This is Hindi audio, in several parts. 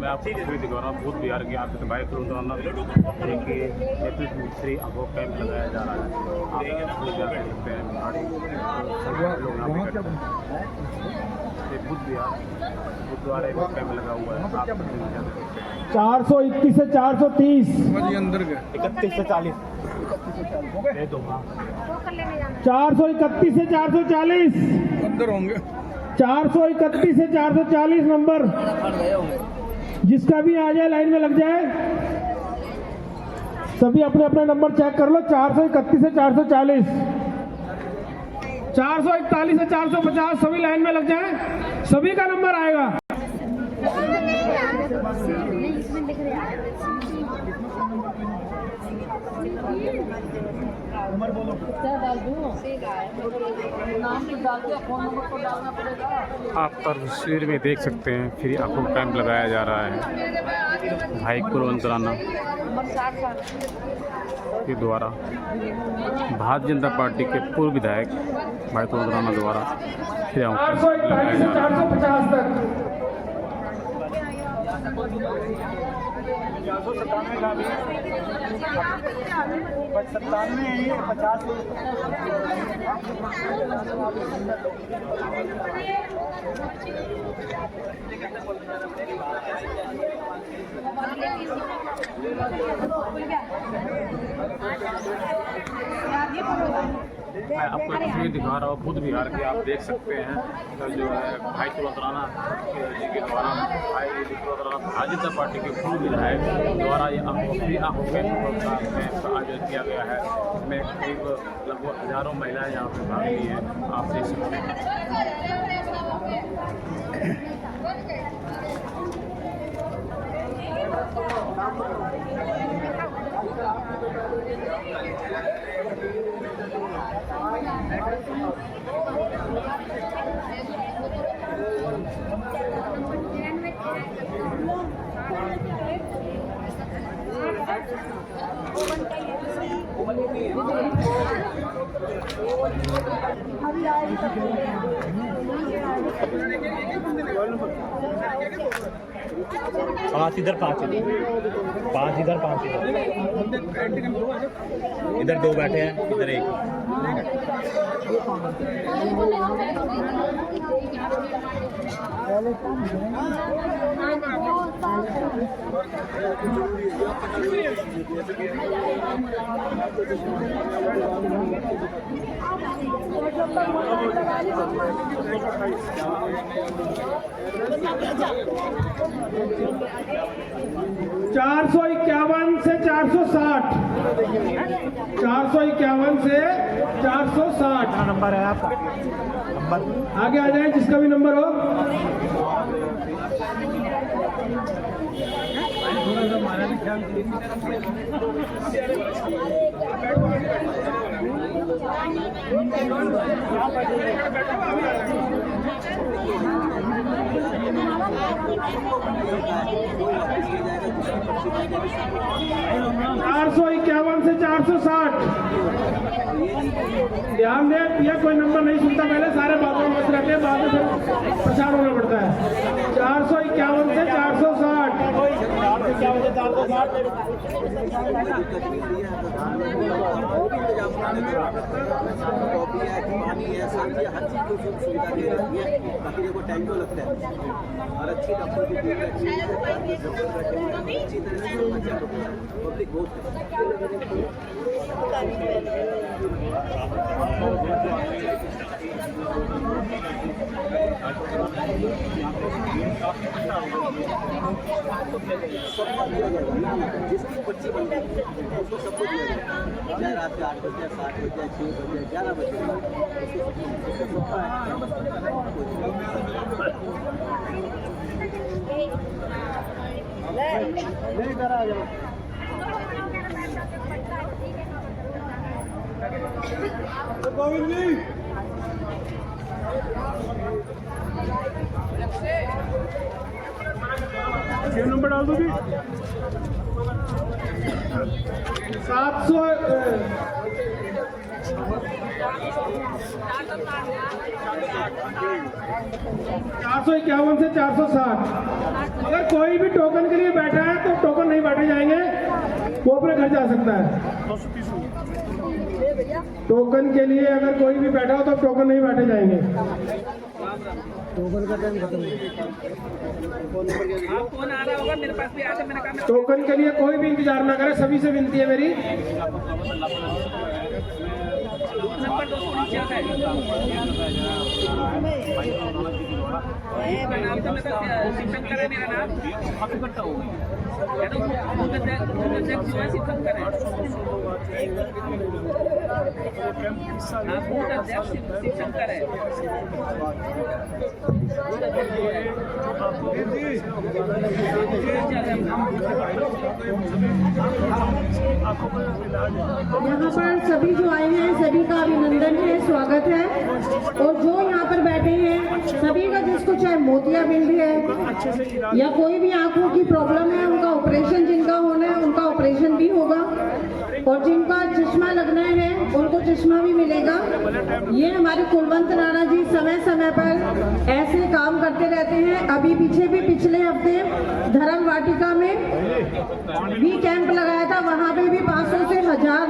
मैं आपको तस्वीर दिखा रहा हूँ भूत बिहार की। आपके बाइक रोजाना देखिए दूसरी अगो कैंप लगाया जा रहा है। आप भूत बिहार देख सकते हैं भूत बिहार गुरुद्वारे में कैंप लगा हुआ है। 421 से 430 अंदर गए 31 से 40 431 से 440 अंदर होंगे। 431 से 440 नंबर जिसका भी आ जाए लाइन में लग जाए। सभी अपने अपने नंबर चेक कर लो। 431 से 440 441 से 450 सभी लाइन में लग जाए। सभी का नंबर आएगा। आप तस्वीर में देख सकते हैं फ्री आंखों कैंप लगाया जा रहा है भाई कुलवंत राणा के द्वारा। भारतीय जनता पार्टी के पूर्व विधायक भाई कुलवंत राणा द्वारा फ्री आंखों कैंप लगाया जा रहा है। 450 तक मैं आपको तस्वीर दिखा रहा हूँ भूत बिहार की। आप देख सकते हैं तो जो है भाई कुलवंत राणा जी के द्वारा भाई कुलवंत राणा भारतीय जनता पार्टी के पूर्व विधायक द्वारा ये आंखों के आयोजन किया गया है। इसमें करीब लगभग हजारों महिलाएं यहाँ पे भाग ली हैं। आप देख सकते हैं। 5 इधर 5 इधर 5 इधर 5 इधर 2 बैठे हैं, इधर 1। 451 से 460 451 से 460 नंबर है आपका नंबर। आगे आ जाए जिसका भी नंबर हो। चार 451 से 460 ध्यान दें। ये कोई नंबर नहीं सुनता, पहले सारे बातों में मस्त रहते हैं, बाद में फिर प्रचार होना पड़ता है। 451 से 460 टाइम तो लगता है और अच्छी डॉक्टर की पब्लिक बहुत जिसकी पर्ची बन गई उसको सबको दिया जाए, चाहे रात के 8 बजे 7 बजे 6 बजे 11 बजे इधर आ जाओ। गोविंद जी नंबर डाल दो जी। 700 451 से 460। अगर कोई भी टोकन के लिए बैठा है तो टोकन नहीं बांटे जाएंगे, वो अपने घर जा सकता है। टोकन के लिए अगर कोई भी बैठा हो तो टोकन नहीं बांटे जाएंगे। टोकन का टाइम खत्म हो फोन आ रहा होगा मेरे पास भी आया था, मैंने कहा टोकन के लिए कोई भी इंतजार ना करे, सभी से विनती है मेरी। नंबर 2 नीचे आता है। नाम तो मेरा शिवशंकर है, मेरा नाम शिवशंकर है। शिवशंकर है। यहाँ पर सभी जो आए हैं सभी का अभिनंदन है, स्वागत है। और जो यहाँ पर बैठे हैं सभी का, जिसको चाहे मोतियाबिंद है या कोई भी आंखों की प्रॉब्लम है, उनका ऑपरेशन जिनका होना है उनका ऑपरेशन भी होगा, और जिनका चश्मा लगना है उनको चश्मा भी मिलेगा। ये हमारे कुलवंत राणा जी समय समय पर ऐसे काम करते रहते हैं। अभी पीछे भी पिछले हफ्ते धर्म वाटिका में भी कैंप लगाया था, वहाँ पे भी 500 से 1000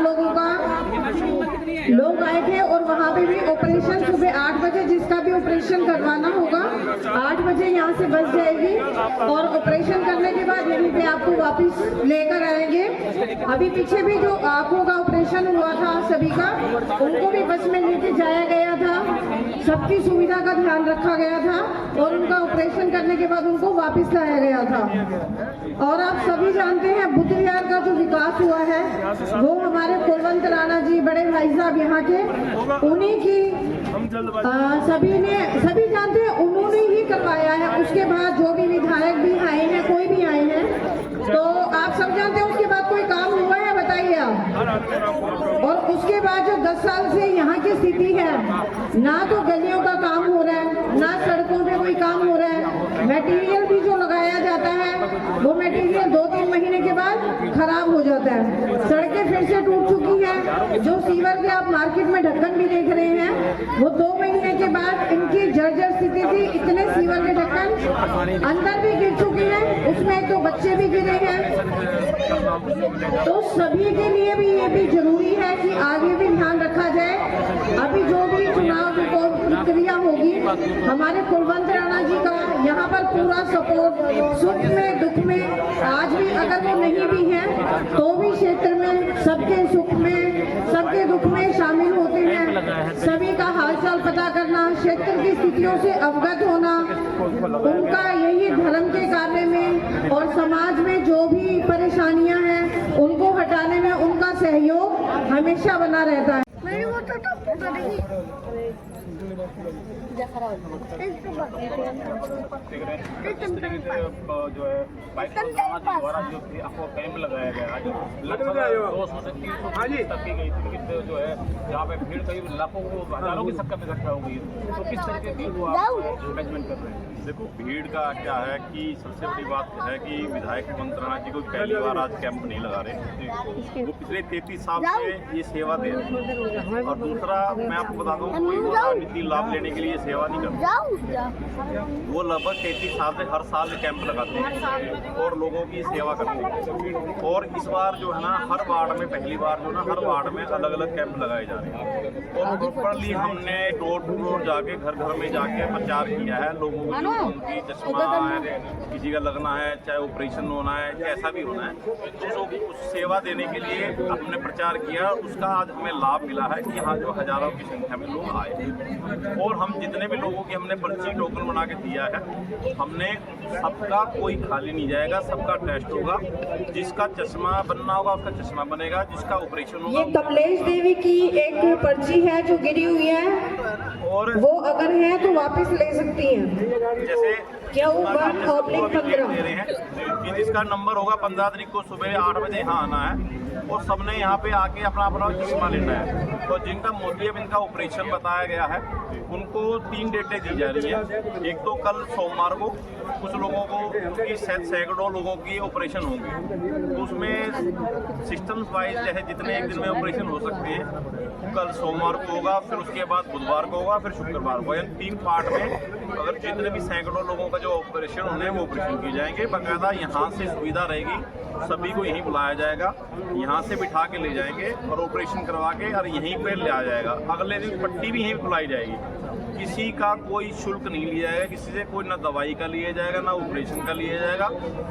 लोग आए थे, और वहाँ पे भी ऑपरेशन सुबह 8 बजे, जिसका भी ऑपरेशन करवाना होगा 8 बजे यहाँ से बस जाएगी, और ऑपरेशन करने के बाद यहीं पे आपको वापस लेकर आएंगे। अभी पीछे भी जो आंखों का ऑपरेशन हुआ था सभी का, उनको भी बस में लेके जाया गया था, सबकी सुविधा का ध्यान रखा गया था, और उनका ऑपरेशन करने के बाद उनको वापस लाया गया था। और आप सभी जानते हैं बुद्ध विहार का जो विकास हुआ है वो हमारे कुलवंत राणा जी बड़े भाई साहब यहाँ के, उन्हीं की सभी जानते हैं, उन्होंने ही करवाया है। उसके बाद जो भी विधायक भी आए हैं, कोई भी आए हैं, तो आप सब जानते हैं उसके बाद कोई काम हुआ है, बताइए आप। और उसके बाद जो 10 साल से यहाँ की स्थिति है, ना तो गलियों का काम हो रहा है, ना सड़कों पे कोई काम हो रहा है। मटेरियल भी जो लगाया जाता है वो मटेरियल 2-3 महीने के बाद खराब हो जाता है। सड़कें फिर से टूट चुकी है। जो सीवर के आप मार्केट में ढक्कन भी देख रहे हैं, वो 2 महीने के बाद इनकी जर्जर स्थिति थी। इतने सीवर के ढक्कन अंदर भी गिर चुके हैं, उसमें तो बच्चे भी गिरे हैं। तो सभी के लिए भी ये भी जरूरी है कि आगे भी ध्यान रखा जाए। अभी जो भी चुनाव की प्रक्रिया होगी, हमारे कुलवंत राणा जी का यहाँ पर पूरा सपोर्ट, सुख में दुख में, आज भी अगर वो नहीं भी है तो भी क्षेत्र में सबके सुख में सबके दुख में शामिल होते हैं। सभी का हालचाल पता करना, क्षेत्र की स्थितियों से अवगत होना, उनका यही धर्म के कार्य में और समाज में जो भी परेशानियां हैं उनको हटाने में उनका सहयोग हमेशा बना रहता है। जो है द्वारा जो आपको कैंप लगाया गया आज लगभग 200 से 300 तक की गई थी, जो है यहाँ पे भीड़ करीब लाखों को हजारों की संख्या में इकट्ठा हो गई है। तो किस तरीके की वो आप मैनेजमेंट कर रहे हैं? देखो, भीड़ का क्या है कि सबसे बड़ी बात है कि विधायक कुलवंत राणा जी को पहली बार आज कैंप नहीं लगा रहे, वो पिछले 33 साल से ये सेवा दे रहे हैं। और दूसरा मैं आपको बता दूं, कोई वो राजनीतिक लाभ लेने के लिए सेवा नहीं करते, वो लगभग 33 साल से हर साल कैंप लगाते हैं और लोगों की सेवा करते हैं। और इस बार जो है ना, हर वार्ड में पहली बार जो ना, हर वार्ड में अलग अलग कैंप लगाए जा रहे हैं। और प्रॉपरली हमने डोर टू डोर जाके, घर घर में जाके प्रचार किया है लोगों को, उनकी चश्मा है, किसी का लगना है, चाहे ऑपरेशन होना है, कैसा भी होना है, तो उस सेवा देने के लिए हमने प्रचार किया। उसका आज हमें लाभ मिला है कि यहाँ जो हजारों की संख्या में लोग आए, और हम जितने भी लोगों की हमने पर्ची टोकन बना के दिया है, हमने सबका कोई खाली नहीं जाएगा, सबका टेस्ट होगा। जिसका चश्मा बनना होगा उसका चश्मा बनेगा, जिसका ऑपरेशन होगा। ये कमलेश देवी की एक पर्ची है जो गिरी हुई है, और वो अगर है तो वापस ले सकती हैं। जैसे क्या वो 1/15 दे रहे हैं कि जिसका नंबर होगा 15 तारीख को सुबह 8 बजे यहाँ आना है, और सबने यहाँ पे आके अपना अपना चश्मा लेना है। तो जिनका मोतियाबिंद का ऑपरेशन बताया गया है उनको 3 डेटें दी जा रही है। एक तो कल सोमवार को कुछ लोगों को, क्योंकि सैकड़ों लोगों की ऑपरेशन होंगे, तो उसमें सिस्टम्स वाइज जो है जितने एक दिन में ऑपरेशन हो सकते हैं कल सोमवार को होगा, फिर उसके बाद बुधवार को होगा, फिर शुक्रवार को। यानी 3 पार्ट में अगर जितने भी सैकड़ों लोगों का जो ऑपरेशन होने हैं वो ऑपरेशन किए जाएंगे। बाकायदा यहाँ से सुविधा रहेगी, सभी को यहीं बुलाया जाएगा, यहाँ से बिठा के ले जाएंगे और ऑपरेशन करवा के और यहीं पे ले आ जाएगा। अगले दिन पट्टी भी यहीं बुलाई जाएगी, किसी का कोई शुल्क नहीं लिया जाएगा, किसी से कोई ना दवाई का लिया जाएगा, ना ऑपरेशन का लिया जाएगा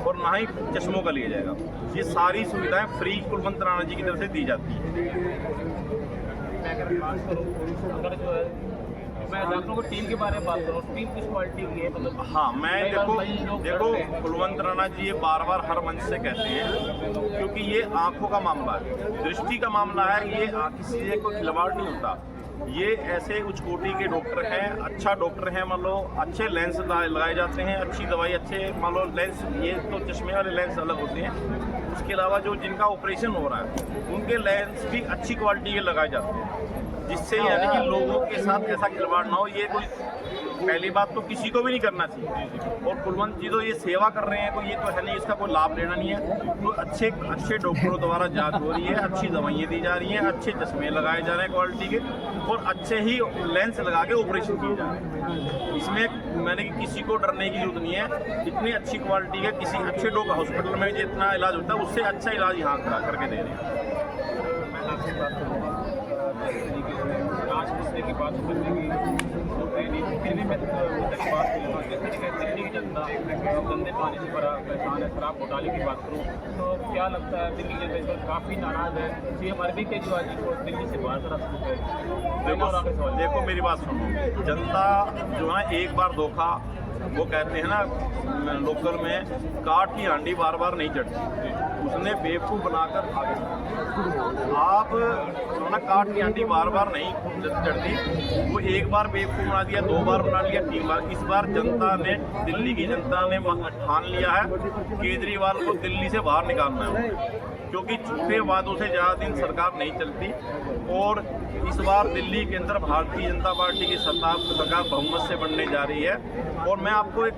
और ना ही चश्मों का लिया जाएगा। ये सारी सुविधाएं फ्री कुलवंत राणा जी की तरफ से दी जाती है। अगर जो है मैं डॉक्टरों को टीम के बारे में बात करूँ, टीम किस क्वालिटी की है? मतलब हाँ, मैं देखो कुलवंत राणा जी ये बार बार हर मंच से कहते हैं, क्योंकि ये आंखों का मामला है, दृष्टि का मामला है, ये किसी से कोई खिलवाड़ नहीं होता। ये ऐसे उच्च कोटि के डॉक्टर हैं, अच्छा डॉक्टर हैं, मान लो अच्छे लेंस लगाए जाते हैं, अच्छी दवाई, अच्छे मान लो लेंस, ये तो चश्मे वाले लेंस अलग होते हैं, उसके अलावा जो जिनका ऑपरेशन हो रहा है उनके लेंस भी अच्छी क्वालिटी के लगाए जाते हैं, जिससे यानी कि लोगों के साथ ऐसा खिलवाड़ ना हो। ये कोई पहली बात तो किसी को भी नहीं करना चाहिए। और कुलवंत जी तो ये सेवा कर रहे हैं, तो ये तो है नहीं इसका कोई लाभ लेना नहीं है। तो अच्छे डॉक्टरों द्वारा जांच हो रही है, अच्छी दवाइयाँ दी जा रही हैं, अच्छे चश्मे लगाए जा रहे हैं क्वालिटी के, और अच्छे ही लेंस लगा के ऑपरेशन किए जा रहे हैं। इसमें मैंने कि किसी को डरने की जरूरत नहीं है। इतनी अच्छी क्वालिटी है, किसी अच्छे डॉक्टर हॉस्पिटल में जितना इलाज होता है उससे अच्छा इलाज यहाँ करा करके दे रहे हैं। आज की बात करने की फिर भी मैं बात करूँगा, दिल्ली की जनता गंदे पानी से बड़ा परेशान है। शराब घोटाले की बात करूँ तो क्या लगता है दिल्ली की जनता काफ़ी नाराज़ है, सीएम अरविंद केजरीवाल जी को दिल्ली से बाहर का रास्ता है। देखो मेरी बात सुनो, जनता जो है एक बार धोखा, वो कहते हैं ना लोकल में, काट की हांडी बार बार नहीं चढ़ती, उसने बेवकूफ़ बनाकर आगे आप ना काट की हांडी बार बार नहीं चढ़ती। वो एक बार बेवकूफ़ बना दिया, 2 बार बना लिया, 3 बार। इस बार जनता ने, दिल्ली की जनता ने ठान लिया है केजरीवाल को दिल्ली से बाहर निकालना है, क्योंकि झूठे वादों से ज़्यादा दिन सरकार नहीं चलती। और इस बार दिल्ली के अंदर भारतीय जनता पार्टी की सरकार बहुमत से बनने जा रही है। और मैं आपको एक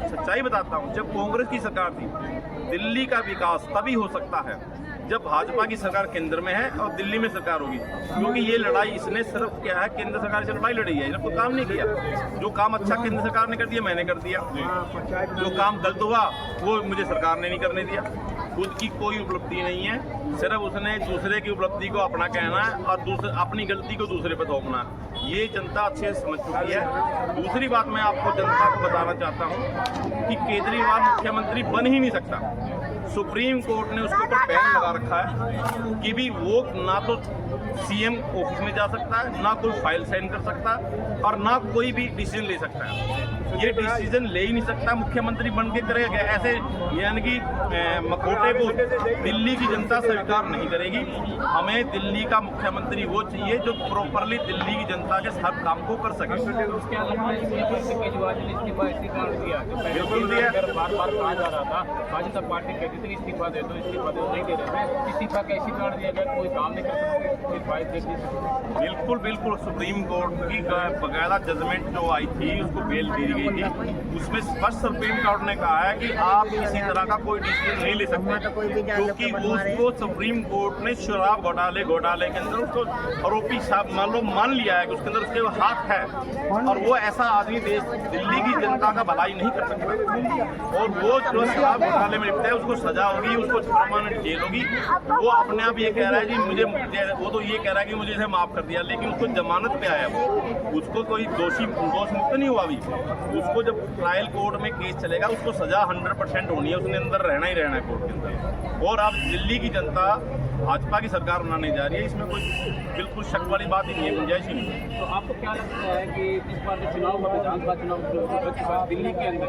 सच्चाई बताता हूँ, जब कांग्रेस की सरकार थी, दिल्ली का विकास तभी हो सकता है जब भाजपा की सरकार केंद्र में है और दिल्ली में सरकार होगी। क्योंकि ये लड़ाई इसने सिर्फ क्या है, केंद्र सरकार से लड़ाई लड़ी है, इसने कोई काम नहीं किया। जो काम अच्छा केंद्र सरकार ने कर दिया, मैंने कर दिया। जो काम गलत हुआ वो मुझे सरकार ने नहीं करने दिया। खुद की कोई उपलब्धि नहीं है, सिर्फ उसने दूसरे की उपलब्धि को अपना कहना है और अपनी गलती को दूसरे पर थोपना है। ये जनता अच्छे से समझ चुकी है। दूसरी बात मैं आपको जनता को बताना चाहता हूँ कि केजरीवाल मुख्यमंत्री बन ही नहीं सकता। सुप्रीम कोर्ट ने उसके ऊपर बैन लगा रखा है कि भी वो ना तो सीएम ऑफिस में जा सकता है, ना कोई फाइल साइन कर सकता है और ना कोई भी डिसीजन ले सकता है। ये डिसीजन ले ही नहीं सकता, मुख्यमंत्री बन के करेगा ऐसे, यानी कि मखोटे को दिल्ली की जनता स्वीकार नहीं करेगी। हमें दिल्ली का मुख्यमंत्री वो चाहिए जो प्रॉपरली दिल्ली की जनता के हर काम को कर सके। उसके अलावा केजरीवाल ने इस्तीफा दिया, बिल्कुल दिया। बार बार कहा जा रहा था भाजपा पार्टी कहती थी इस्तीफा दे दो, इस्तीफा दे दो, नहीं दे रहे। इस्तीफा कैसी कारण दिया गया, कोई काम नहीं कर सकते, कोई फाइल दे दी। बिल्कुल सुप्रीम कोर्ट की बकायदा जजमेंट जो आई थी, उसको बेल दी गई थी। उसमें स्पष्ट सुप्रीम कोर्ट ने कहा है कि आप किसी तरह का कोई डिसीजन नहीं ले सकते, क्योंकि उसको सुप्रीम कोर्ट ने शराब घोटाले के अंदर उसको आरोपी साहब मान लिया है कि उसके अंदर उसके हाथ है, और वो ऐसा आदमी दिल्ली की जनता का भलाई नहीं कर सकता। और वो जो शराब घोटाले में लिपटा है उसको सजा होगी, उसको परमानेंट जेल होगी। वो अपने आप ये कह रहा है जी वो तो ये कह रहा है कि मुझे इसे माफ कर दिया, लेकिन उसको जमानत पे आया, वो उसको कोई दोष मुक्त नहीं हुआ। अभी उसको जब ट्रायल कोर्ट में केस चलेगा उसको सजा 100% होनी है, उसने अंदर रहना ही रहना है कोर्ट के अंदर। और अब दिल्ली की जनता भाजपा की सरकार बनाने जा रही है, इसमें कोई बिल्कुल शक वाली बात ही नहीं है, गुंजाइश ही नहीं है। तो आपको क्या लगता है कि इस बार जो चुनाव का विधानसभा चुनाव दिल्ली के अंदर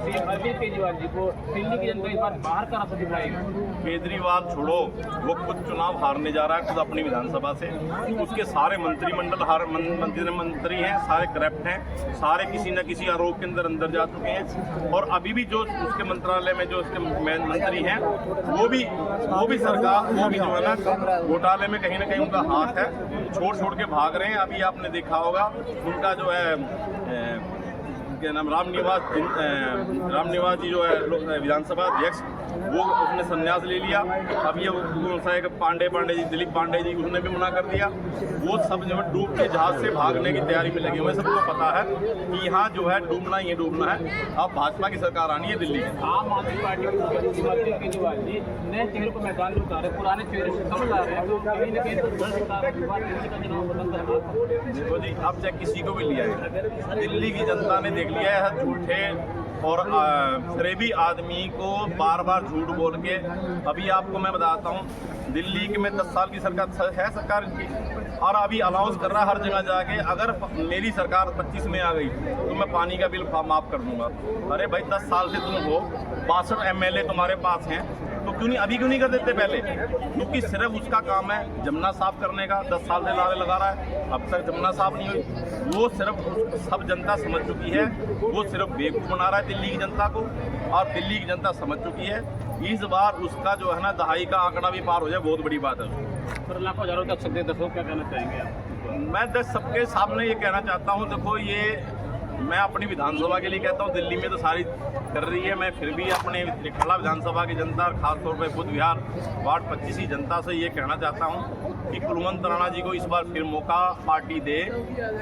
सीएम अरविंद केजरीवाल जी को दिल्ली की जनता इस बार बाहर का रास्ता दिखाएगी? केजरीवाल छोड़ो, वो खुद चुनाव हारने जा रहा है खुद अपनी विधानसभा से। उसके सारे मंत्रिमंडल मंत्री हैं, सारे करप्ट हैं, सारे किसी न किसी आरोप के अंदर जा चुके हैं। और अभी भी जो उसके मंत्रालय में जो उसके मंत्री हैं वो भी सरकार वो भी जो है ना घोटाले में कहीं ना कहीं उनका हाथ है, छोड़ के भाग रहे हैं। अभी आपने देखा होगा उनका जो है क्या नाम रामनिवास जी जो है विधानसभा अध्यक्ष, वो उसने संन्यास ले लिया। अब ये कौन सा है पांडे जी, दिलीप पांडे जी, उसने भी मना कर दिया। वो सब जो है डूब के जहाज से भागने की तैयारी में लगे हुए। सबको पता है कि यहाँ जो है डूबना ही डूबना है। अब भाजपा की सरकार आनी है दिल्ली में। आम आदमी पार्टी के मुख्यमंत्री केजरीवाल जी नए चेहरे को मैदान में उतारे, पुराने चेहरे से कम ला रहे हैं, तो कहीं न कहीं देखो जी, अब चाहे किसी को भी लिया है, दिल्ली की जनता ने देख लिया है झूठे और फरेबी आदमी को बार बार झूठ बोल के। अभी आपको मैं बताता हूँ, दिल्ली के में 10 साल की सरकार है सरकार की, और अभी अनाउंस कर रहा है हर जगह जाके, अगर मेरी सरकार 25 में आ गई तो मैं पानी का बिल माफ़ कर दूंगा। अरे भाई 10 साल से तुम हो, 62 MLA तुम्हारे पास हैं, तो क्यों नहीं कर देते पहले? क्योंकि सिर्फ उसका काम है जमुना साफ करने का। 10 साल से नारे लगा रहा है, अब तक जमुना साफ नहीं हुई। वो सिर्फ सब जनता समझ चुकी है, वो सिर्फ बेवकूफ़ बना रहा है दिल्ली की जनता को, और दिल्ली की जनता समझ चुकी है। इस बार उसका जो है ना दहाई का आंकड़ा भी पार हो जाए, बहुत बड़ी बात है। सर लाखों हजारों तक सकते दर्शकों क्या कहना चाहेंगे आप? मैं सबके सामने ये कहना चाहता हूँ, देखो ये मैं अपनी विधानसभा के लिए कहता हूँ, दिल्ली में तो सारी कर रही है, मैं फिर भी अपने त्रिखला विधानसभा की जनता और खासतौर पर बुद्ध विहार वार्ड 25 की जनता से ये कहना चाहता हूँ कि कुलवंत राणा जी को इस बार फिर मौका पार्टी दे।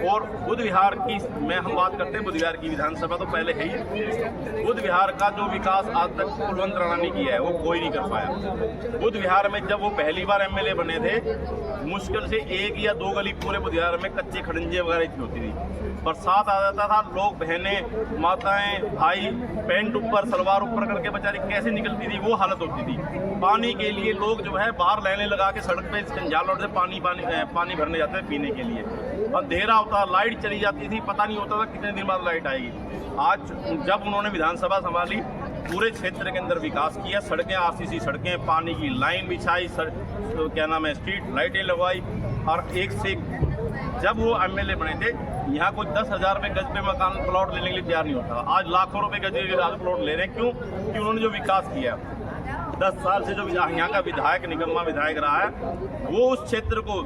और बुद्ध विहार की हम बात करते हैं, बुद्ध विहार की विधानसभा तो पहले है ही। बुद्ध विहार का जो विकास आज तक कुलवंत राणा ने किया है वो कोई नहीं कर पाया। बुद्ध विहार में जब वो पहली बार MLA बने थे, मुश्किल से 1 या 2 गली पूरे बुद्ध विहार में कच्चे खड़ंजे वगैरह होती थी। बरसात आ जाता था, लोग बहनें माताएं भाई पैंट ऊपर सलवार ऊपर करके बेचारी कैसे निकलती थी, वो हालत होती थी। पानी के लिए लोग जो है बाहर लाइनें लगा के सड़क पे जंजाल से पानी भरने जाते थे पीने के लिए। अंधेरा होता, लाइट चली जाती थी, पता नहीं होता था कितने दिन बाद लाइट आएगी। आज जब उन्होंने विधानसभा संभाली, पूरे क्षेत्र के अंदर विकास किया, सड़कें RCC सड़कें, पानी की लाइन बिछाई, तो क्या नाम है स्ट्रीट लाइटें लगवाई, और एक से जब वो MLA बने थे, यहाँ कोई 10,000 रुपये गज पे मकान प्लॉट लेने के लिए तैयार नहीं होता। आज लाखों रुपए गज के प्लॉट ले रहे हैं। क्यों? कि उन्होंने जो विकास किया, 10 साल से जो यहाँ का विधायक निगम्मा विधायक रहा है, वो उस क्षेत्र को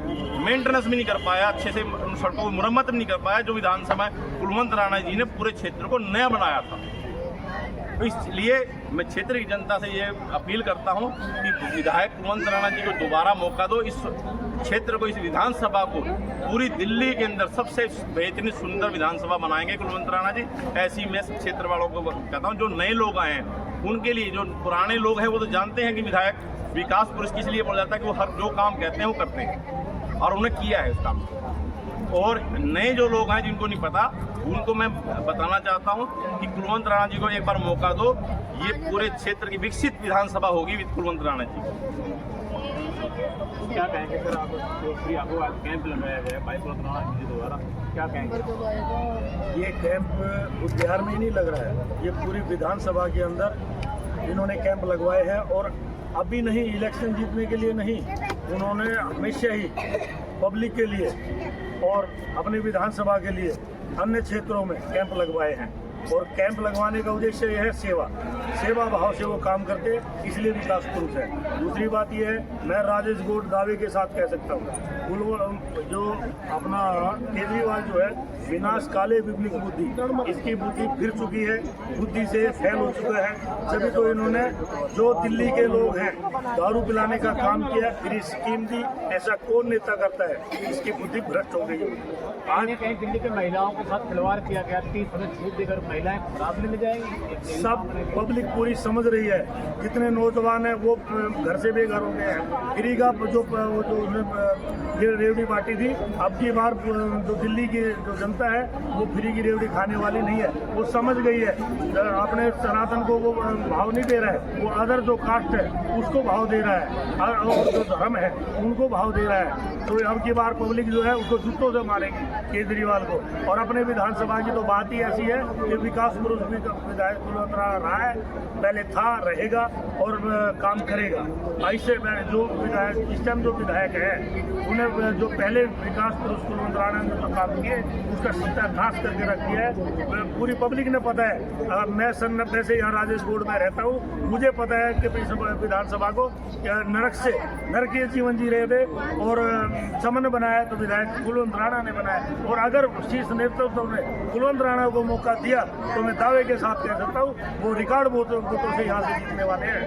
मेंटेनेंस भी नहीं कर पाया, अच्छे से सड़कों की मुरम्मत भी नहीं कर पाया, जो विधानसभा कुलवंत राणा जी ने पूरे क्षेत्र को नया बनाया था। तो इसलिए मैं क्षेत्र की जनता से ये अपील करता हूँ कि विधायक कुलवंत राणा जी को दोबारा मौका दो। इस क्षेत्र को, इस विधानसभा को पूरी दिल्ली के अंदर सबसे बेहतरीन सुंदर विधानसभा बनाएंगे कुलवंत राणा जी। ऐसी मैं क्षेत्र वालों को कहता हूँ, जो नए लोग आए हैं उनके लिए। जो पुराने लोग हैं वो तो जानते हैं कि विधायक विकास पुरुष किस लिए बोला जाता है, कि वो हर जो काम कहते हैं वो करते हैं, और उन्हें किया है उस काम। और नए जो लोग हैं जिनको नहीं पता, उनको मैं बताना चाहता हूं कि कुलवंत राणा जी को एक बार मौका दो। ये पूरे क्षेत्र की विकसित विधानसभा होगी विद कुलवंत राणा जी। क्या कहेंगे सर आप, जो फ्री आपको आज कैंप लगाया गया भाई कुलवंत राणा जी द्वारा, क्या कहेंगे? ये कैंप बुद्ध विहार में ही नहीं लग रहा है, ये पूरी विधानसभा के अंदर इन्होंने कैंप लगवाए हैं। और अभी नहीं, इलेक्शन जीतने के लिए नहीं, उन्होंने हमेशा ही पब्लिक के लिए और अपनी विधानसभा के लिए अन्य क्षेत्रों में कैंप लगवाए हैं। और कैंप लगवाने का उद्देश्य यह है सेवा भाव से वो काम करते, इसलिए विकास पुरुष है। दूसरी बात यह है, मैं राजेश गौड़ दावे के साथ कह सकता हूँ, जो अपना केजरीवाल जो है विनाश काले विपरीत बुद्धि, इसकी बुद्धि फिर चुकी है, बुद्धि से फैल हो चुका है। सभी तो इन्होंने जो दिल्ली के लोग हैं दारू पिलाने का काम किया, फिर स्कीम दी, ऐसा कौन नेता करता है? इसकी बुद्धि भ्रष्ट हो गई। आज कहीं दिल्ली के महिलाओं के साथ खिलवाड़ किया गया, 30% छूट देकर महिलाएं खराब लेने जाएंगी। सब पब्लिक पूरी समझ रही है, जितने नौजवान हैं वो घर से बेघर हो गए हैं। फ्री का जो रेवड़ी पार्टी थी, अब की बार जो दिल्ली की जो जनता है वो फ्री की रेवड़ी खाने वाली नहीं है, वो समझ गई है। अपने सनातन को वो भाव नहीं दे रहा है, वो अदर जो कास्ट है उसको भाव दे रहा है, और जो धर्म है उनको भाव दे रहा है। तो अब की बार पब्लिक जो है उसको जूतों से मारेगी केजरीवाल को। और अपने विधानसभा की तो बात ही ऐसी है कि विकास पुरुष भी विधायक कुलवंत राणा रहा है, पहले था, रहेगा और काम करेगा। ऐसे जो विधायक इस टाइम जो विधायक है उन्हें जो पहले विकास पुरुष कुलवंत राणा ने जो काम किए उसका सत्यानाश करके रख दिया है। पूरी पब्लिक ने पता है। मैं सन 90 से यहाँ राजेश बोर्ड में रहता हूँ, मुझे पता है कि विधानसभा को नरक से नरकीय जीवन जी रहे थे और समन्वय बनाया तो विधायक कुलवंत राणा ने बनाया। और अगर शीर्ष नेतृत्व ने कुलवंत राणा को मौका दिया तो मैं दावे के साथ कह सकता हूँ वो रिकॉर्ड वोटों से यहाँ से जीतने वाले हैं।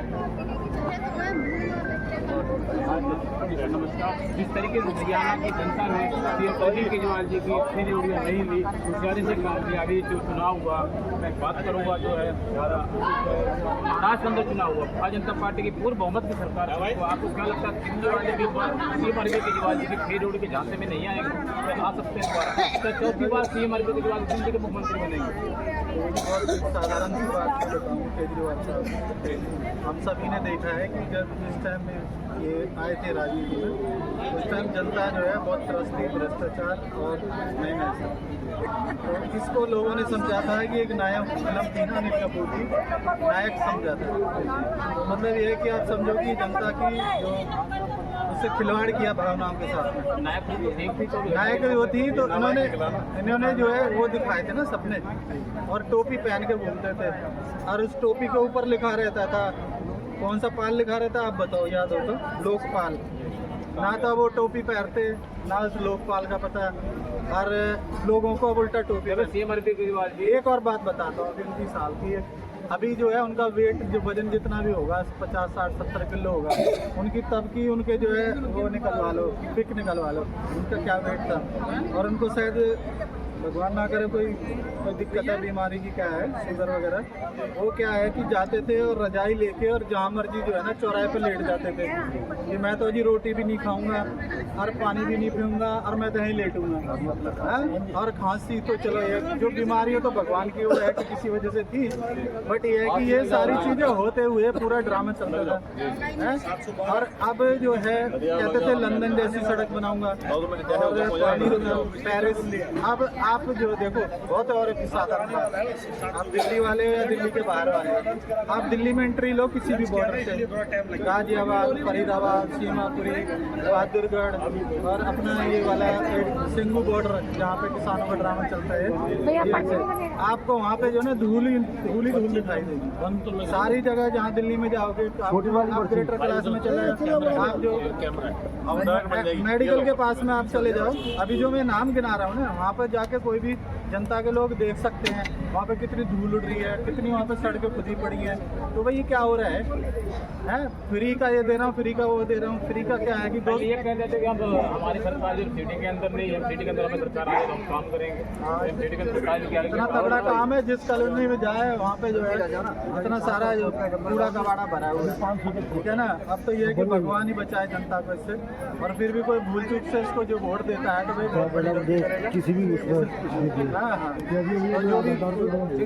नमस्कार। जिस तरीके से हरियाणा की जनता ने सीएम अरविंद केजरीवाल जी की इतनी जोड़ियाँ नहीं ली, होशियारी से काम किया। अभी जो चुनाव हुआ, मैं बात करूँगा जो है हमारा महाराष्ट्र अंदर चुनाव हुआ, भारतीय जनता पार्टी की पूर्ण बहुमत की सरकार है। तो आपको क्या लगता है दिल्ली वाले भी सीएम अरविंद केजरीवाल जी की फेर जोड़ी के झांसे में नहीं आएंगे, आ सकते हैं? तो चौथी बार सीएम अरविंद केजरीवाल दिल्ली के मुख्यमंत्री बनेंगे। बहुत साधारण सी बात बताऊँ केजरीवाल साहब, हम सभी ने देखा है कि जब जिस टाइम में ये आए थे राजनीति में उस टाइम जनता जो है बहुत त्रस्त थी भ्रष्टाचार और महंगाई से। तो इसको लोगों ने समझा था कि एक नायक फिल्म थी ना अनिल कपूर की, नायक समझा था। तो मतलब ये है कि आप समझो कि जनता की जो उससे खिलवाड़ किया भावनाओं के साथ। नायक वो थी तो इन्होंने जो है वो दिखाए थे ना सपने, और टोपी पहन के घूमते थे और उस टोपी के ऊपर लिखा रहता था, कौन सा पाल लिखा रहता है आप बताओ, याद हो तो? लोकपाल। ना था वो टोपी पहनते ना उस लोकपाल का पता, और लोगों को अब उल्टा टोपी। सीएम अरविंद केजरीवाल जी, एक और बात बताता हूँ, 29 साल की है अभी जो है उनका वेट जो वजन जितना भी होगा 50, 60, 70 किलो होगा, उनकी तब की उनके जो है वो निकलवा लो, पिक निकलवा लो, उनका क्या वेट था। और उनको शायद भगवान ना करे कोई दिक्कत है, बीमारी की क्या है, शुगर वगैरह, वो क्या है कि जाते थे और रजाई लेके और जहाँ मर्जी जो है ना चौराहे पे लेट जाते थे कि मैं तो जी रोटी भी नहीं खाऊंगा और पानी भी नहीं पीऊंगा और मैं तो यहीं लेटूंगा। और खांसी तो चलो ये जो बीमारी हो तो भगवान की ओर है कि किसी वजह से थी, बट ये है कि ये सारी चीज़ें होते हुए पूरा ड्रामा चलता था। और अब जो है कहते थे लंदन जैसी सड़क बनाऊंगा और पेरिस, अब आप जो देखो बहुत और साधारण बात है, आप दिल्ली वाले या दिल्ली के बाहर वाले, आप दिल्ली में एंट्री लो किसी भी बॉर्डर से, गाजियाबाद, फरीदाबाद, सीमापुरी, बहादुरगढ़ और अपना ये वाला सिंगू बॉर्डर जहाँ पे किसानों का ड्रामा चलता है, आपको वहाँ पे जो है धूल ही दिखाई देगी सारी जगह। जहाँ दिल्ली में जाओगे आप ग्रेटर क्लास में चले जाओ, आप जो मेडिकल के पास में आप चले जाओ, अभी जो मैं नाम गिना रहा हूँ ना वहाँ पर जाके कोई भी जनता के लोग देख सकते हैं वहाँ पे कितनी धूल उड़ रही है, कितनी वहाँ पे सड़कें खुदी पड़ी हैं। तो भाई ये क्या हो रहा है? फ्री का ये दे रहा हूँ, फ्री का वो दे रहा हूँ। फ्री का क्या है कि दो ये कह देते कि अब हमारी सरकार जो सिटी के अंदर नहीं है, सिटी के अंदर हमें सरकार आए तो हम काम करेंगे। सिटी के अंदर इतना तगड़ा काम है, जिस कॉलोनी में जाए वहाँ पे जो है इतना सारा जो कूड़ा कबाड़ा भरा हुआ है, ठीक है ना। अब तो ये है कि भगवान ही बचाए जनता को इससे, और फिर भी कोई भूल चूक से इसको जो वोट देता है तो भाई बहुत बड़ी गलती करेगा किसी भी।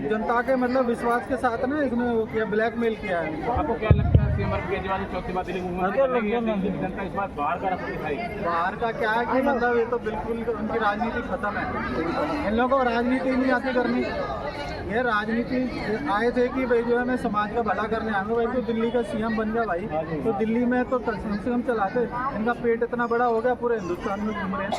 जनता के मतलब विश्वास के साथ ना इसने वो किया, ब्लैकमेल किया है। आपको क्या लगता है सीएम अरविंद केजरीवाल चौथी बार दिल्ली मुख्यमंत्री जनता इस बार बाहर का रास्ता दिखाएगी? बाहर का क्या है कि मतलब ये तो बिल्कुल उनकी राजनीति खत्म है। इन लोगों को राजनीति नहीं आती करनी, ये राजनीति आए थे कि भाई जो है मैं समाज का भला करने आऊँगा। भाई तो दिल्ली का सीएम बन गया भाई, तो दिल्ली में तो कम से कम चलाते, इनका पेट इतना बड़ा हो गया पूरे हिंदुस्तान में घूम रहे हैं।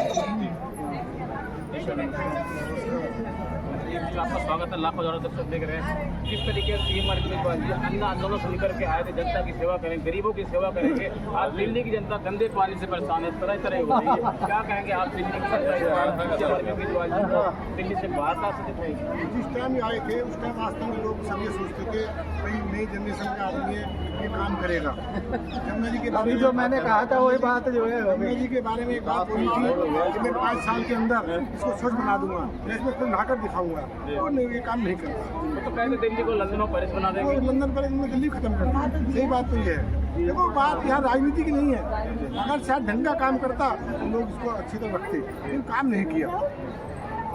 आपका स्वागत है, लाखों हजारों दर्शक देख रहे हैं किस तरीके से सीएम अरविंद केजरीवाल जी अन्य आंदोलन शुरू करके आए थे, जनता की सेवा करेंगे, गरीबों की सेवा करेंगे। आज दिल्ली की जनता गंदे पानी से परेशान है, तरह तरह हो रही है, क्या कहेंगे आप? दिल्ली की जनता अरविंद केजरीवाल जी को दिल्ली से बाहर का दिखाएगी? जिस टाइम आए थे उस टाइम वास्तव में लोग सब ये सोचते थे भाई नई जनरेशन का आदमी है, ये काम करेगा। जमुना जी के अभी जो मैंने कहा था वही बात जो है, जमुना जी के बारे में एक बात हुई थी कि मैं 5 साल के अंदर इसको स्वच्छ बना दूंगा, मैं इसमें फिर नाटक दिखाऊंगा, और नहीं ये काम नहीं करता। तो कहते दिल्ली को लंदन और पेरिस बना देंगे, लंदन पर दिल्ली खत्म कर दी। सही बात तो ये है। देखो बात यहाँ राजनीति की नहीं है, अगर शायद ढंग का काम करता तो लोग इसको अच्छी तरह रखते, लेकिन काम नहीं किया।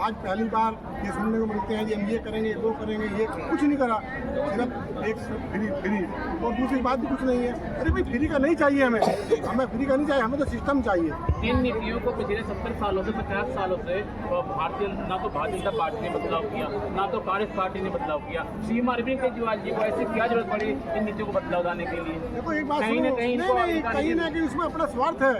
आज पहली बार ये सुनने को मिलते हैं कि हम ये करेंगे वो करेंगे, ये कुछ नहीं करा, सिर्फ एक फ्री और दूसरी बात भी कुछ नहीं है। अरे भाई फ्री का नहीं चाहिए हमें फ्री का नहीं चाहिए, हमें तो सिस्टम चाहिए। इन नीतियों को पिछले 70 सालों से 50 सालों से भारतीय ना तो भारतीय जनता पार्टी ने बदलाव किया, ना तो कांग्रेस पार्टी ने बदलाव किया। सीएम अरविंद केजरीवाल जी को ऐसे क्या जरूरत पड़ी इन नीतियों को बदलाव लाने के लिए? देखो एक बात कहीं ना सुनो, कहीं नहीं नहीं, कहीं ना कहीं उसमें अपना स्वार्थ है,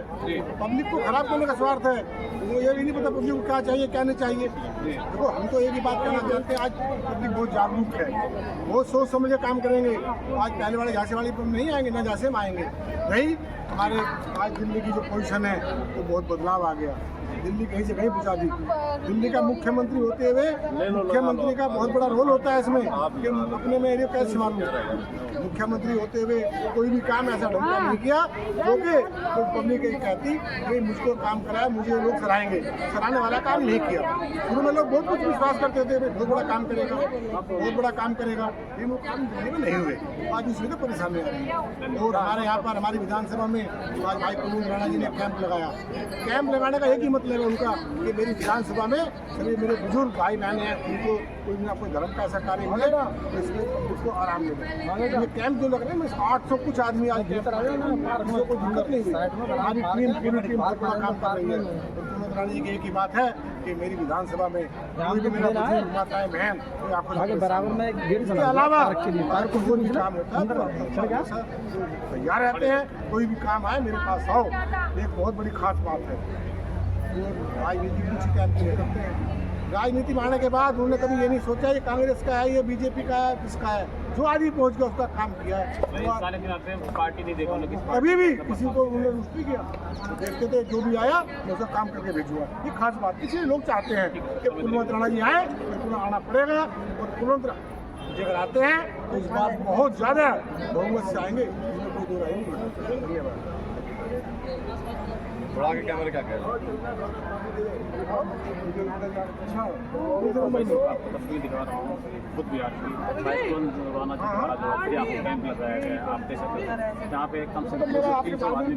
पब्लिक को खराब करने का स्वार्थ है। वो ये भी नहीं पता पब्लिक को क्या चाहिए क्या नहीं चाहिए। देखो हम तो एक ही बात कहना चाहते हैं, आज पब्लिक बहुत जागरूक है, बहुत सोच समझ के काम करेंगे। आज पहले वाले झांसे वाले नहीं आएंगे, ना झांसे में आएंगे। नहीं, हमारे आज दिल्ली की जो पोजीशन है तो बहुत बदलाव आ गया। दिल्ली कहीं से कहीं पहुंचा दी। दिल्ली का मुख्यमंत्री होते हुए मुख्यमंत्री का बहुत बड़ा रोल होता है इसमें कि अपने में एरिया कैसे संभालूं। मुख्यमंत्री होते हुए कोई भी काम ऐसा ढंग का नहीं किया क्योंकि तो पब्लिक ये कहती कि मुझको काम कराया, मुझे लोग सराहेंगे, सराहने वाला काम नहीं किया। शुरू में लोग बहुत कुछ विश्वास करते थे, बहुत बड़ा काम करेगा, बहुत बड़ा काम करेगा, लेकिन वो काम दिल्ली में नहीं हुए। आज उसमें तो परेशानी आ रही है। और हमारे यहाँ पर हमारी विधानसभा में आज भाई कुलून राणा जी ने कैंप लगाया। कैंप लगाने का एक ही मतलब है उनका कि मेरी विधानसभा में सभी मेरे बुजुर्ग भाई बहन हैं, उनको कोई ना कोई धर्म का ऐसा कार्य मिलेगा तो इसमें उसको आराम मिलेगा। ये कैंप जो लग रहे हैं 800 कुछ आदमी आज कैंप आ रहे हैं, कोई दिक्कत नहीं हुई। हमारी टीम पूरी टीम बहुत बड़ा काम कर रही है। कुलून राणा जी की एक ही बात है कि मेरी विधानसभा में कोई भी मेरा बुजुर्ग माताएं बहन कोई आपको बराबर में इसके अलावा हर कोई भी काम होता है तैयार रहते हैं। कोई भी काम आए मेरे पास आओ, एक बहुत बड़ी खास बात है। राजनीति कुछ कैंप करते हैं। राजनीति में आने के बाद उन्होंने कभी ये नहीं सोचा ये कांग्रेस का है, ये बीजेपी का है, किसका है। जो आदमी पहुंच गया उसका काम किया है। पार्टी नहीं देखा कभी भी किसी को उन्होंने रुष्ट नहीं किया। तो देखते थे जो भी आया मैं उसका काम करके भेजूंगा। ये खास बात इसलिए लोग चाहते हैं कि कुलवंत राणा जी आए, उनको आना पड़ेगा। और कुलवंत जी अगर आते हैं तो इस बार बहुत ज़्यादा बहुमत से आएंगे, इसमें कोई दो राय नहीं। धन्यवाद। थोड़ा आगे कैमरे क्या कह रहे हैं? तस्वीर दिखा रहा हूँ बुद्ध विहार की राणा जी द्वारा जो यहाँ पे कैंप लगाया गया है, आप देख सकते हैं यहाँ पे कम से कम 300 आदमी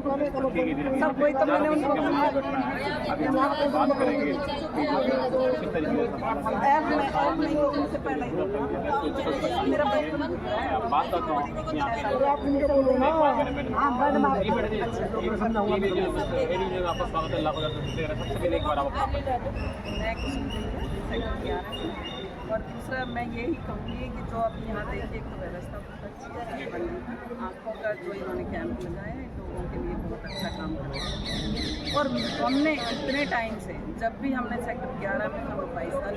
अभी हम यहाँ पे बात करेंगे किस तरीके से बात करता हूँ यहाँ पे आपका स्वागत है। सबसे पहले एक बार आप और दूसरा मैं यही कहूँगी कि जो आप यहाँ देखिए एक व्यवस्था बहुत अच्छी है। आँखों का जो इन्होंने कैंप लगाया है लोगों के लिए बहुत अच्छा काम कर रहा है। और हमने इतने टाइम से जब भी हमने सेक्टर 11 में हम 22 साल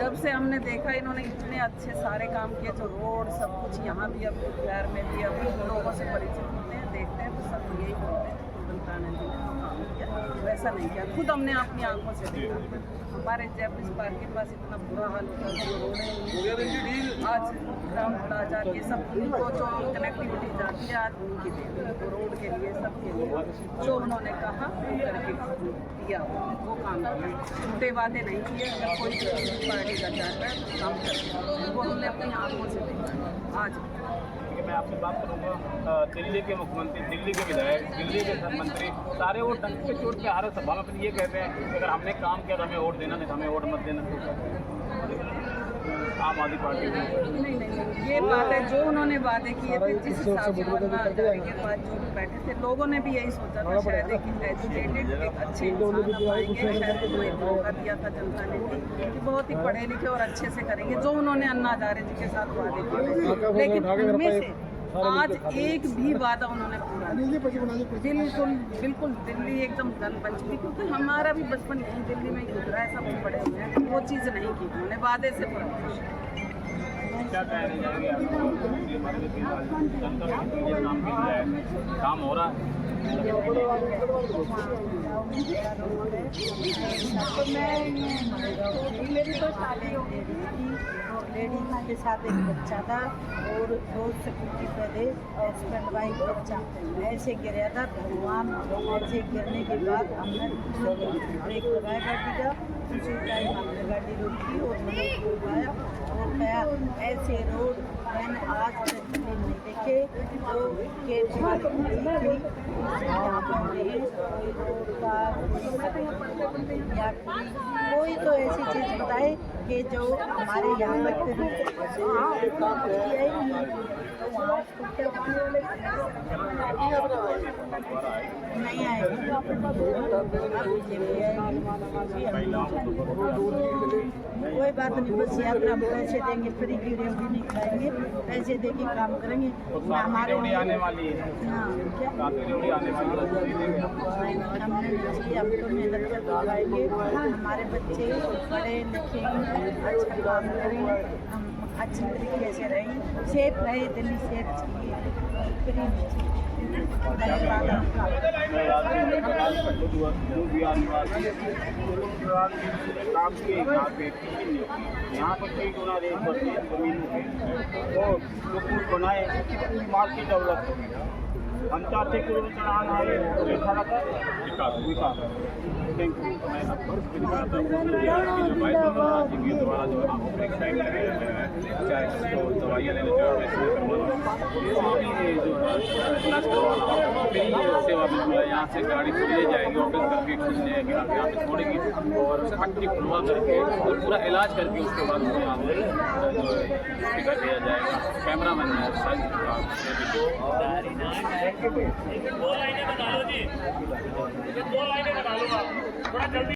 जब से हमने देखा इन्होंने इतने अच्छे सारे काम किए, जो रोड सब कुछ यहाँ भी अब शहर में भी अब लोगों से परिचित होते हैं, देखते हैं तो सब यही बोलते हैं वैसा नहीं किया। खुद हमने अपनी आंखों से देखा। हमारे जयपुर पार्क के पास इतना बुरा हाल होता है। आज ग्राम प्लाजा ये सब उनको जो कनेक्टिविटी जाती है आज उनकी देखी रोड के लिए सबके लिए जो उन्होंने कहा करके दिया वो काम किया। झूठे वादे नहीं किए। अगर कोई पार्टी का चाहता है तो काम करता है, वो हमने अपनी आंखों से देखा। आज मैं आपसे बात करूँगा दिल्ली के मुख्यमंत्री, दिल्ली के विधायक, दिल्ली के मंत्री सारे वो डंके के चोट पे आ रहे सभा में फिर ये कहते हैं कि अगर हमने काम किया तो हमें वोट देना, नहीं तो हमें वोट मत देना। आम आदमी पार्टी नहीं, ये बात है जो उन्होंने वादे किए थे जिस हिसाब से के बाद जो बैठे थे लोगों ने भी यही सोचा था शायद एक एजुकेटेड एक अच्छे इंसान आएंगे। शायद कोई मौका दिया था जनता ने कि बहुत ही पढ़े लिखे और अच्छे से करेंगे जो उन्होंने अन्ना हजारे जी के साथ वादे किए। लेकिन उनमें से आज एक भी वादा उन्होंने पूरा नहीं। बिल्कुल दिल्ली एकदम धन बन चुकी क्योंकि हमारा भी बचपन यहीं दिल्ली में ही गुजरा है, सब कुछ बड़े हुए हैं। वो चीज़ नहीं की उन्होंने वादे से पूरा। क्या कहना चाहिए काम हो रहा है? मेरी तो शादी हो गई थी, लेडीज के साथ एक बच्चा था और 2 सिक्योरिटी पहले हस्बैंड वाइफ बच्चा ऐसे गिरा था। भगवान ऐसे गिरने के बाद हमने ब्रेक लगाया गाड़ी का, उसी टाइम हमने गाड़ी रोकी और मैंने उठाया और मैं ऐसे रोड मैंने आज तक फिल्म नहीं देखे तो केजरीवाल जी यहाँ पर रहे या कोई तो ऐसी चीज़ बताए कि जो हमारे यहाँ तक नहीं आएगी। कोई बात नहीं, बस यात्रा हम पैसे देंगे, फ्री की रेवड़ी नहीं खाएंगे, पैसे दे के काम करेंगे। हमारे आने वाली है, हाँ क्या आने वाली हमने हम तो मेहनत कर करवाएंगे, हमारे बच्चे पढ़े लिखेंगे, अच्छा काम करेंगे, हम अच्छी तरीके से रहेंगे, सेफ रहे, दिल्ली सेफ चाहिए, फ्री में चाहिए। धन्यवाद आपका। यहाँ पर कई गुना रेट बढ़ती है जमीन तो जो पुल बनाए मार्केट डेवलप होगी। हम चाहते कि वो चढ़ान आए रेखा रखा विकास। Thank you. मैं आपको द्वारा जो ऑपरेट साइड लगे हैं, चाहे उसको दवाइयाँ लेने जाओ, इलाज करवाना हो, फ्री सेवा बिल्कुल है। यहाँ से गाड़ी खुद ले जाएगी, ऑपरेट करके खुद ले आएगी, यहाँ पे छोड़ेगी और पट्टी खुलवा करके और पूरा इलाज करके उसके बाद उसको यहाँ से टिकट दिया जाएगा। कैमरा मैन है साइज दो लाइनें बना लो जी, 2 लाइनें बना लो आप, थोड़ा जल्दी।